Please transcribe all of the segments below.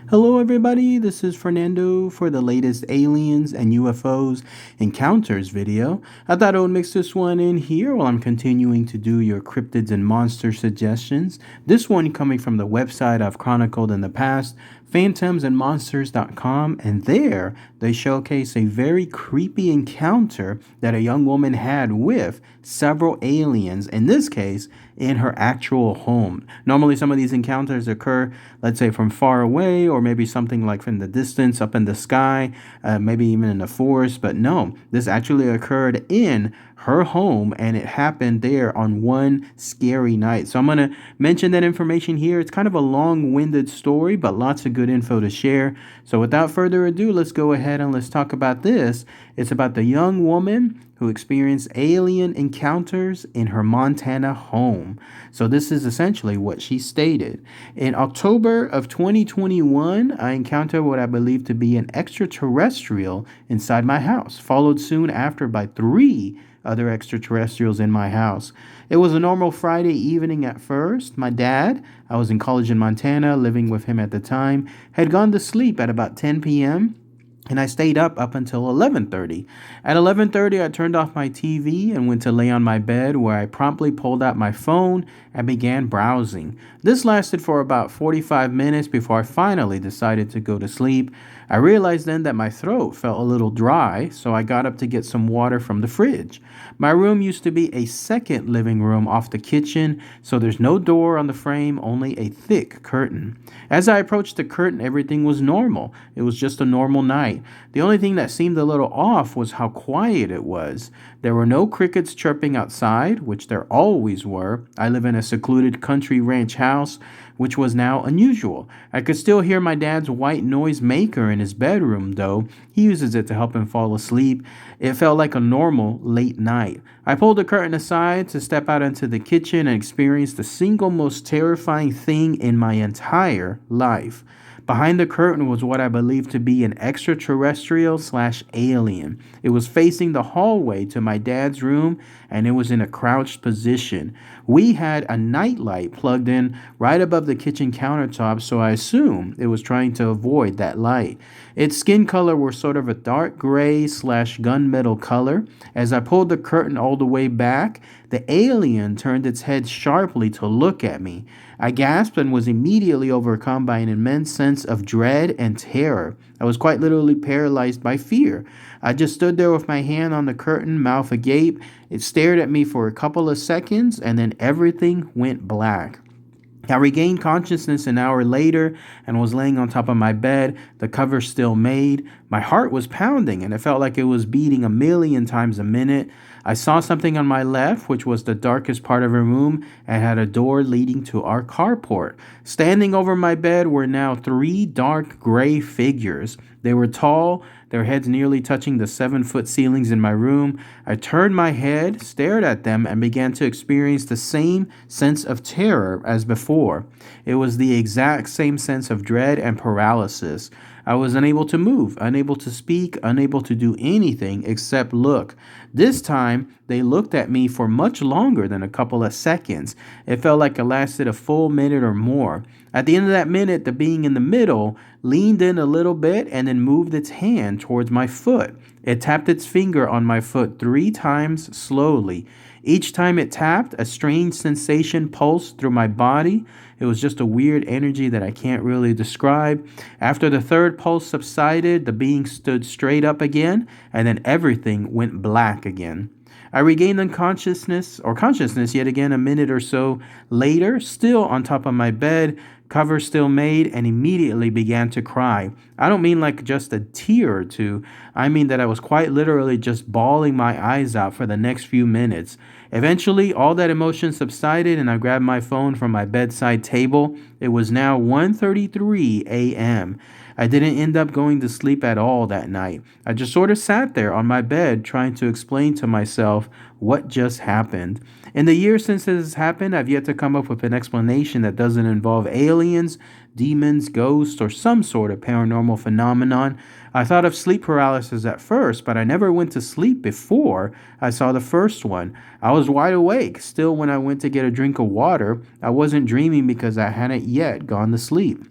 Hello, everybody. This is Fernando for the latest aliens and UFOs encounters video. I thought I would mix this one in here while I'm continuing to do your cryptids and monster suggestions. This one coming from the website I've chronicled in the past, phantomsandmonsters.com, and there they showcase a very creepy encounter that a young woman had with several aliens, in this case, in her actual home. Normally, some of these encounters occur, let's say, from far away, or maybe something like from the distance, up in the sky, maybe even in the forest. But no, this actually occurred in her home, and it happened there on one scary night. So I'm going to mention that information here. It's kind of a long-winded story, but lots of good info to share. So without further ado, let's go ahead and let's talk about this. It's about the young woman who experienced alien encounters in her Montana home. So this is essentially what she stated. In October of 2021, I encountered what I believe to be an extraterrestrial inside my house, followed soon after by 3 other extraterrestrials in my house. It was a normal Friday evening at first. My dad, I was in college in Montana, living with him at the time, had gone to sleep at about 10 p.m., and I stayed up until 11:30. At 11:30, I turned off my TV and went to lay on my bed, where I promptly pulled out my phone and began browsing. This lasted for about 45 minutes before I finally decided to go to sleep. I realized then that my throat felt a little dry, so I got up to get some water from the fridge. My room used to be a second living room off the kitchen, so there's no door on the frame, only a thick curtain. As I approached the curtain, everything was normal. It was just a normal night. The only thing that seemed a little off was how quiet it was. There were no crickets chirping outside, which there always were. I live in a secluded country ranch house, which was now unusual. I could still hear my dad's white noise maker in his bedroom, though. He uses it to help him fall asleep. It felt like a normal late night. I pulled the curtain aside to step out into the kitchen and experience the single most terrifying thing in my entire life. Behind the curtain was what I believed to be an extraterrestrial/alien. It was facing the hallway to my dad's room, and it was in a crouched position. We had a nightlight plugged in right above the kitchen countertop, so I assumed it was trying to avoid that light. Its skin color was sort of a dark gray/gunmetal color. As I pulled the curtain all the way back, the alien turned its head sharply to look at me. I gasped and was immediately overcome by an immense sense of dread and terror. I was quite literally paralyzed by fear. I just stood there with my hand on the curtain, mouth agape. It stared at me for a couple of seconds, and then everything went black. I regained consciousness an hour later and was laying on top of my bed, the cover still made. My heart was pounding, and it felt like it was beating 1,000,000 times a minute. I saw something on my left, which was the darkest part of the room, and had a door leading to our carport. Standing over my bed were now 3 dark gray figures. They were tall, their heads nearly touching the 7-foot ceilings in my room. I turned my head, stared at them, and began to experience the same sense of terror as before. It was the exact same sense of dread and paralysis. I was unable to move, unable to speak, unable to do anything except look. This time, they looked at me for much longer than a couple of seconds. It felt like it lasted a full minute or more. At the end of that minute, the being in the middle leaned in a little bit and then moved its hand towards my foot. It tapped its finger on my foot 3 times slowly. Each time it tapped, a strange sensation pulsed through my body. It was just a weird energy that I can't really describe. After the 3rd pulse subsided, the being stood straight up again, and then everything went black again. I regained consciousness yet again a minute or so later, still on top of my bed, cover still made, and immediately began to cry. I don't mean like just a tear or two. I mean that I was quite literally just bawling my eyes out for the next few minutes. Eventually, all that emotion subsided, and I grabbed my phone from my bedside table. It was now 1:33 a.m. I didn't end up going to sleep at all that night. I just sort of sat there on my bed trying to explain to myself what just happened. In the years since this has happened, I've yet to come up with an explanation that doesn't involve aliens, demons, ghosts, or some sort of paranormal phenomenon. I thought of sleep paralysis at first, but I never went to sleep before I saw the first one. I was wide awake. Still, when I went to get a drink of water, I wasn't dreaming because I hadn't yet gone to sleep.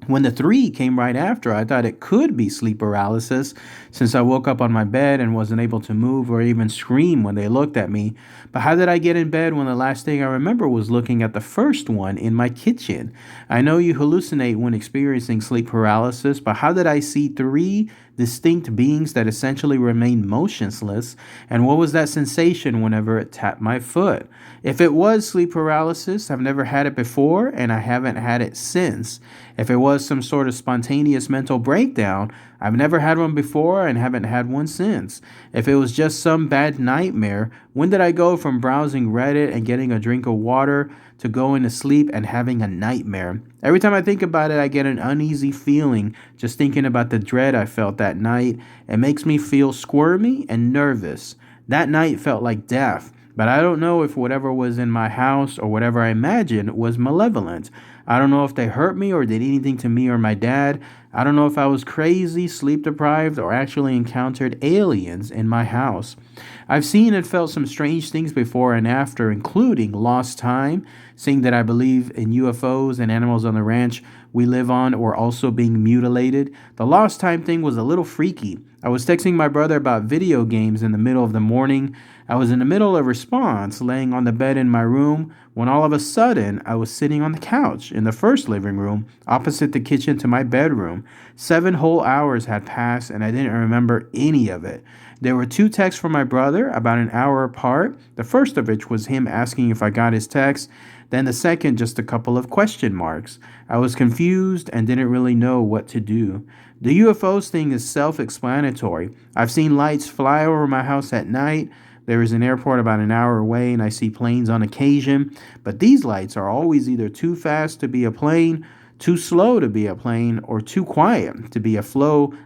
When the three came right after, I thought it could be sleep paralysis since I woke up on my bed and wasn't able to move or even scream when they looked at me. But how did I get in bed when the last thing I remember was looking at the first one in my kitchen? I know you hallucinate when experiencing sleep paralysis, but how did I see three distinct beings that essentially remain motionless? And what was that sensation whenever it tapped my foot? If it was sleep paralysis, I've never had it before and I haven't had it since. If it was some sort of spontaneous mental breakdown, I've never had one before and haven't had one since. If it was just some bad nightmare, when did I go from browsing Reddit and getting a drink of water to going to sleep and having a nightmare? Every time I think about it, I get an uneasy feeling just thinking about the dread I felt that night. It makes me feel squirmy and nervous. That night felt like death. But I don't know if whatever was in my house or whatever I imagined was malevolent. I don't know if they hurt me or did anything to me or my dad. I don't know if I was crazy, sleep deprived, or actually encountered aliens in my house. I've seen and felt some strange things before and after, including lost time, seeing that I believe in UFOs and animals on the ranch we live on or also being mutilated. The lost time thing was a little freaky. I was texting my brother about video games in the middle of the morning. I was in the middle of a response, laying on the bed in my room, when all of a sudden I was sitting on the couch in the first living room, opposite the kitchen to my bedroom. 7 whole hours had passed and I didn't remember any of it. There were 2 texts from my brother about an hour apart, the first of which was him asking if I got his text, then the second just a couple of question marks. I was confused and didn't really know what to do. The UFOs thing is self-explanatory. I've seen lights fly over my house at night. There is an airport about an hour away and I see planes on occasion, but these lights are always either too fast to be a plane, too slow to be a plane, or too quiet to be a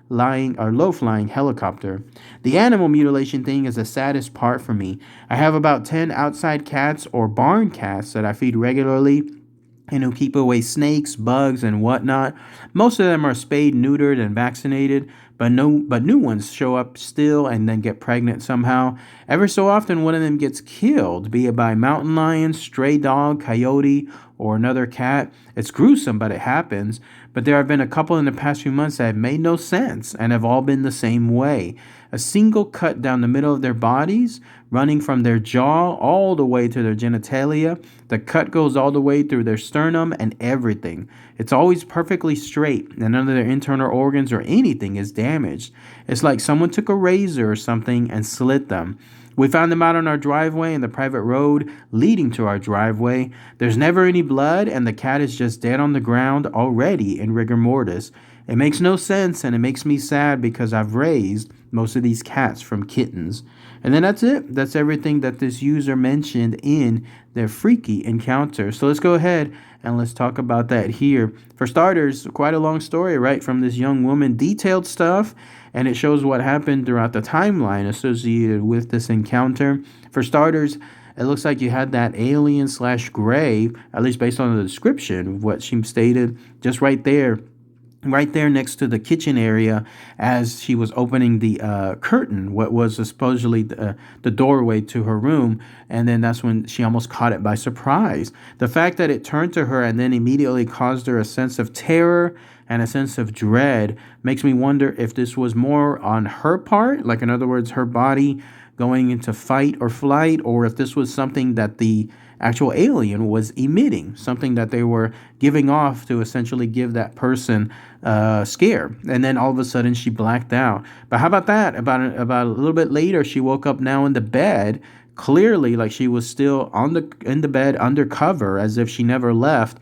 low-flying helicopter. The animal mutilation thing is the saddest part for me. I have about 10 outside cats or barn cats that I feed regularly and who keep away snakes, bugs, and whatnot. Most of them are spayed, neutered, and vaccinated, but new ones show up still and then get pregnant somehow. Ever so often, one of them gets killed, be it by mountain lion, stray dog, coyote, or another cat. It's gruesome, but it happens. But there have been a couple in the past few months that have made no sense and have all been the same way. A single cut down the middle of their bodies, running from their jaw all the way to their genitalia. The cut goes all the way through their sternum and everything. It's always perfectly straight, and none of their internal organs or anything is damaged. It's like someone took a razor or something and slit them. We found them out on our driveway and the private road leading to our driveway. There's never any blood, and the cat is just dead on the ground already in rigor mortis. It makes no sense, and it makes me sad because I've raised most of these cats from kittens. And then that's it. That's everything that this user mentioned in their freaky encounter. So let's go ahead and let's talk about that here. For starters, quite a long story, right, from this young woman. Detailed stuff, and it shows what happened throughout the timeline associated with this encounter. For starters, it looks like you had that alien/grave, at least based on the description of what she stated, just right there next to the kitchen area as she was opening the curtain, what was supposedly the doorway to her room. And then that's when she almost caught it by surprise. The fact that it turned to her and then immediately caused her a sense of terror and a sense of dread makes me wonder if this was more on her part, like in other words, her body going into fight or flight, or if this was something that the actual alien was emitting, something that they were giving off to essentially give that person scare. And then all of a sudden she blacked out. But how about that? About a little bit later, she woke up now in the bed, clearly like she was still in the bed undercover, as if she never left.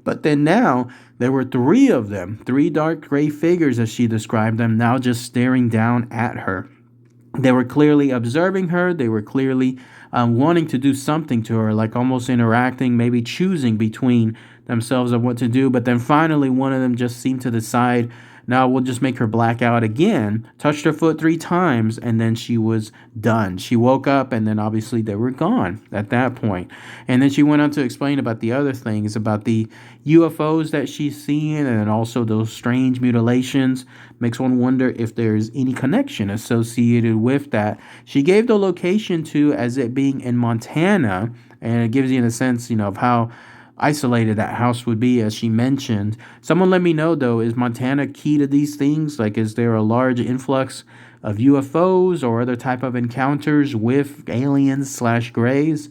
But then now there were 3 of them, 3 dark gray figures as she described them, now just staring down at her. They were clearly observing her. They were clearly wanting to do something to her, like almost interacting, maybe choosing between themselves of what to do. But then finally, one of them just seemed to decide, now we'll just make her black out again, touched her foot 3 times, and then she was done. She woke up, and then obviously they were gone at that point. And then she went on to explain about the other things, about the UFOs that she's seen, and also those strange mutilations. Makes one wonder if there's any connection associated with that. She gave the location to as it being in Montana, and it gives you a sense, of how isolated that house would be, as she mentioned. Someone let me know though, is Montana key to these things? Like, is there a large influx of UFOs or other type of encounters with aliens slash grays?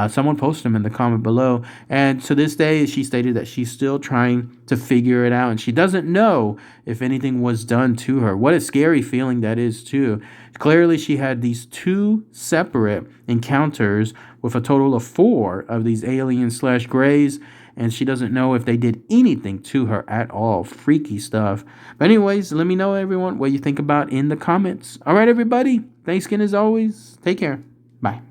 Someone posted them in the comment below. And to this day, she stated that she's still trying to figure it out. And she doesn't know if anything was done to her. What a scary feeling that is, too. Clearly, she had these two separate encounters with a total of 4 of these aliens slash grays. And she doesn't know if they did anything to her at all. Freaky stuff. But anyways, let me know, everyone, what you think about in the comments. All right, everybody. Thanks again as always. Take care. Bye.